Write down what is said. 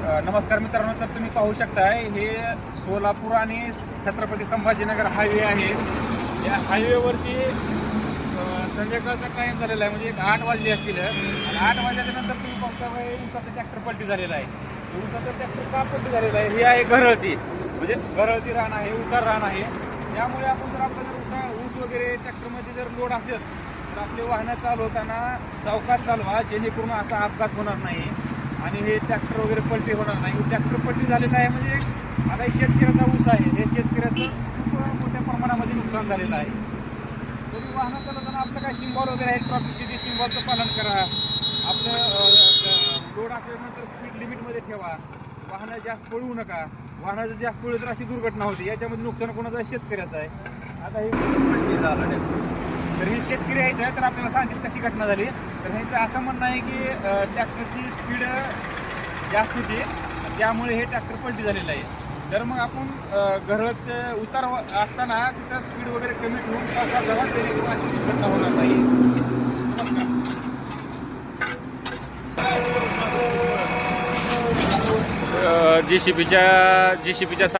नमस्कार मित्रांनो, तर तुम्ही पाहू शकताय हे सोलापूर आणि छत्रपती संभाजीनगर हायवे आहे. या हायवेवरती संध्याकाळचा टाईम झालेला आहे, म्हणजे एक 8 वाजले असतील आणि 8 वाजल्याच्या नंतर तुम्ही पाहता उसाचा ट्रॅक्टर पलटी झालेला आहे. उसाचा ट्रॅक्टर का पलटी झालेला आहे? हे आहे घरळती, म्हणजे घरळती रान आहे, उतार रान आहे. त्यामुळे आपण जर आपल्याला ऊस वगैरे ट्रॅक्टरमध्ये जर लोड असेल तर आपले वाहनं चालवताना सावकाश चालवा, जेणेकरून असा अपघात होणार नाही आणि हे ट्रॅक्टर वगैरे पलटी होणार नाही. ट्रॅक्टर पलटी झालेलं आहे म्हणजे आता शेतकऱ्याचा ऊस आहे, हे शेतकऱ्याचं खूप मोठ्या प्रमाणामध्ये नुकसान झालेलं आहे. तरी वाहनं चालवताना आपलं काय सिम्बॉल वगैरे आहे, ट्रॉफिकचे ते सिम्बॉलचं पालन करा. आपलं लोड असल्यानंतर स्पीड लिमिटमध्ये ठेवा. वाहनं जास्त पळवू नका. वाहनं जर जास्त पळलं तर अशी दुर्घटना होती. याच्यामध्ये नुकसान कोणाचं आहे? शेतकऱ्याचं आहे. आता हे पलटी झालं तर हे शेतकरी आहेत, तर आपल्याला सांगतील कशी घटना झाली. तर ह्यांचं असं म्हणणं आहे की ट्रॅक्टरची स्पीड जास्त होती, त्यामुळे हे ट्रॅक्टर पलटी झालेलं आहे. तर मग आपण घरात उतार असताना तिथं स्पीड वगैरे कमी ठेवून सावकाश जावा, जेणेकरून अशी घटना होणार नाही. नमस्कार. जेसीबीच्या